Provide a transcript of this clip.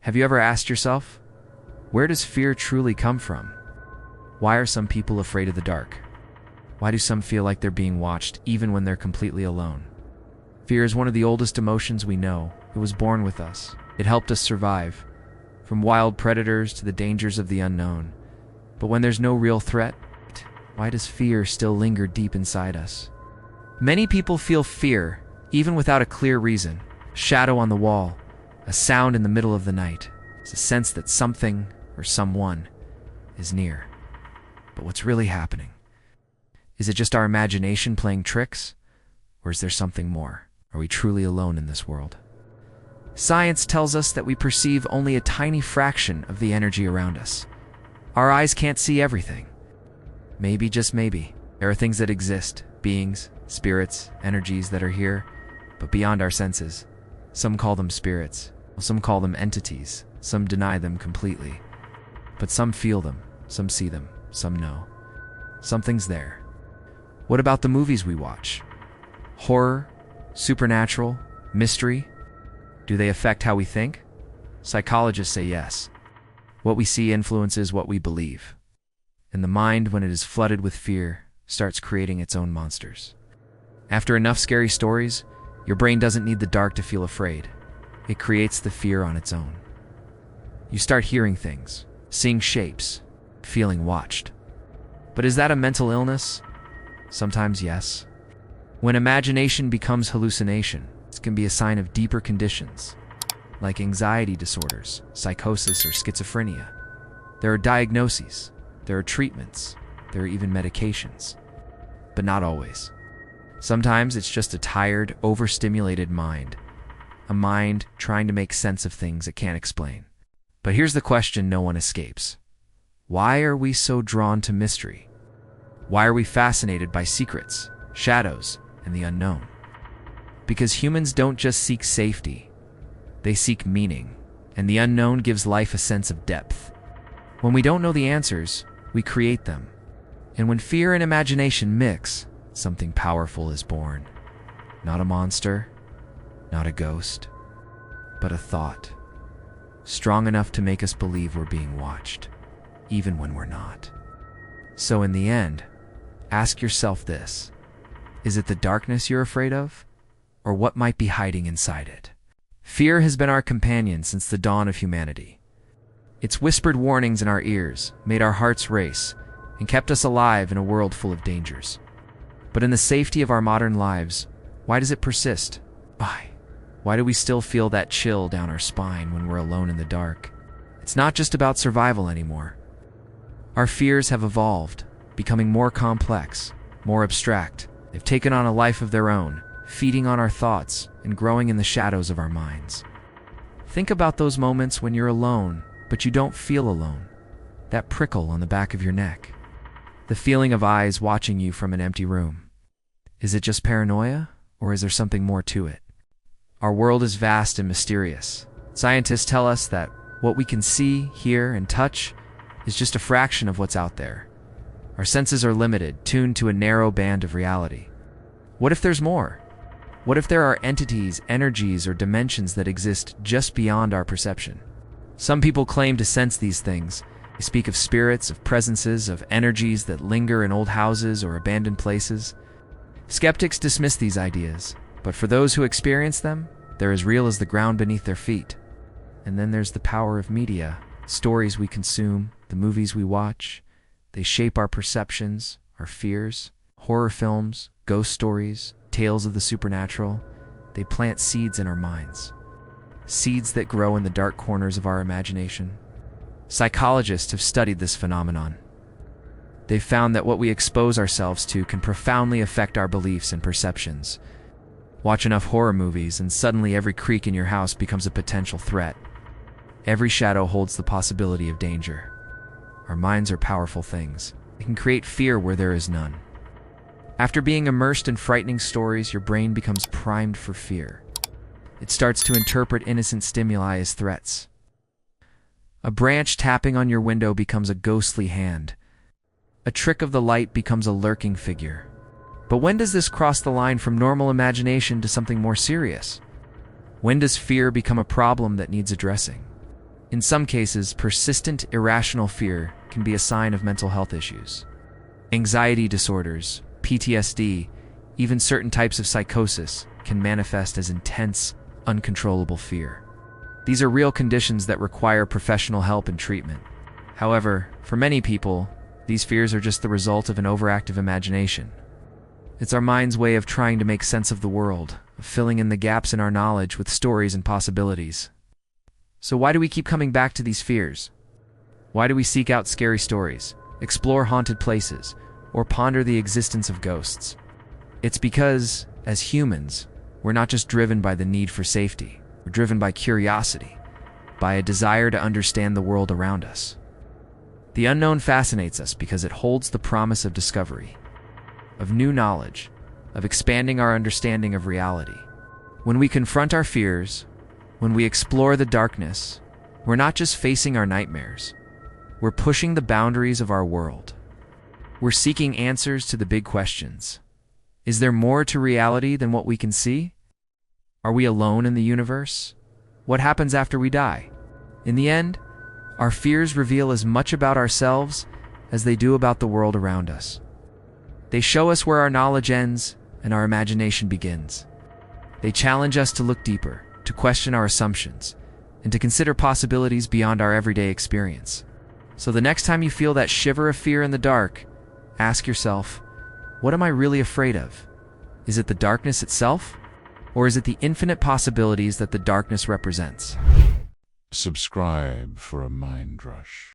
Have you ever asked yourself, where does fear truly come from? Why are some people afraid of the dark? Why do some feel like they're being watched even when they're completely alone? Fear is one of the oldest emotions we know. It was born with us. It helped us survive, from wild predators to the dangers of the unknown. But when there's no real threat, why does fear still linger deep inside us? Many people feel fear, even without a clear reason. A shadow on the wall, a sound in the middle of the night. It's a sense that something or someone is near. But what's really happening? Is it just our imagination playing tricks? Or is there something more? Are we truly alone in this world? Science tells us that we perceive only a tiny fraction of the energy around us. Our eyes can't see everything. Maybe, just maybe, there are things that exist, beings, spirits, energies that are here, but beyond our senses. Some call them spirits, some call them entities, some deny them completely. But some feel them, some see them, some know. Something's there. What about the movies we watch? Horror, supernatural, mystery? Do they affect how we think? Psychologists say yes. What we see influences what we believe. And the mind, when it is flooded with fear, starts creating its own monsters. After enough scary stories, your brain doesn't need the dark to feel afraid. It creates the fear on its own. You start hearing things, seeing shapes, feeling watched. But is that a mental illness? Sometimes yes. When imagination becomes hallucination, it can be a sign of deeper conditions, like anxiety disorders, psychosis, or schizophrenia. There are diagnoses, there are treatments, there are even medications. But not always. Sometimes it's just a tired, overstimulated mind. A mind trying to make sense of things it can't explain. But here's the question no one escapes. Why are we so drawn to mystery? Why are we fascinated by secrets, shadows, and the unknown? Because humans don't just seek safety. They seek meaning, and the unknown gives life a sense of depth. When we don't know the answers, we create them. And when fear and imagination mix, something powerful is born. Not a monster, not a ghost, but a thought. Strong enough to make us believe we're being watched, even when we're not. So in the end, ask yourself this. Is it the darkness you're afraid of? Or what might be hiding inside it? Fear has been our companion since the dawn of humanity. Its whispered warnings in our ears made our hearts race and kept us alive in a world full of dangers. But in the safety of our modern lives, why does it persist? Why? Why do we still feel that chill down our spine when we're alone in the dark? It's not just about survival anymore. Our fears have evolved, becoming more complex, more abstract. They've taken on a life of their own, feeding on our thoughts and growing in the shadows of our minds. Think about those moments when you're alone, but you don't feel alone. That prickle on the back of your neck. The feeling of eyes watching you from an empty room. Is it just paranoia, or is there something more to it? Our world is vast and mysterious. Scientists tell us that what we can see, hear, and touch is just a fraction of what's out there. Our senses are limited, tuned to a narrow band of reality. What if there's more? What if there are entities, energies, or dimensions that exist just beyond our perception? Some people claim to sense these things. They speak of spirits, of presences, of energies that linger in old houses or abandoned places. Skeptics dismiss these ideas, but for those who experience them, they're as real as the ground beneath their feet. And then there's the power of media, stories we consume, the movies we watch. They shape our perceptions, our fears. Horror films, ghost stories, tales of the supernatural. They plant seeds in our minds. Seeds that grow in the dark corners of our imagination. Psychologists have studied this phenomenon. They've found that what we expose ourselves to can profoundly affect our beliefs and perceptions. Watch enough horror movies and suddenly every creak in your house becomes a potential threat. Every shadow holds the possibility of danger. Our minds are powerful things. They can create fear where there is none. After being immersed in frightening stories, your brain becomes primed for fear. It starts to interpret innocent stimuli as threats. A branch tapping on your window becomes a ghostly hand. A trick of the light becomes a lurking figure. But when does this cross the line from normal imagination to something more serious? When does fear become a problem that needs addressing? In some cases, persistent, irrational fear can be a sign of mental health issues. Anxiety disorders, PTSD, even certain types of psychosis can manifest as intense, uncontrollable fear. These are real conditions that require professional help and treatment. However, for many people, these fears are just the result of an overactive imagination. It's our mind's way of trying to make sense of the world, of filling in the gaps in our knowledge with stories and possibilities. So why do we keep coming back to these fears? Why do we seek out scary stories, explore haunted places, or ponder the existence of ghosts? It's because, as humans, we're not just driven by the need for safety. We're driven by curiosity, by a desire to understand the world around us. The unknown fascinates us because it holds the promise of discovery, of new knowledge, of expanding our understanding of reality. When we confront our fears, when we explore the darkness, we're not just facing our nightmares. We're pushing the boundaries of our world. We're seeking answers to the big questions. Is there more to reality than what we can see? Are we alone in the universe? What happens after we die? In the end, our fears reveal as much about ourselves as they do about the world around us. They show us where our knowledge ends and our imagination begins. They challenge us to look deeper, to question our assumptions, and to consider possibilities beyond our everyday experience. So the next time you feel that shiver of fear in the dark, ask yourself, what am I really afraid of? Is it the darkness itself? Or is it the infinite possibilities that the darkness represents? Subscribe for a mind rush.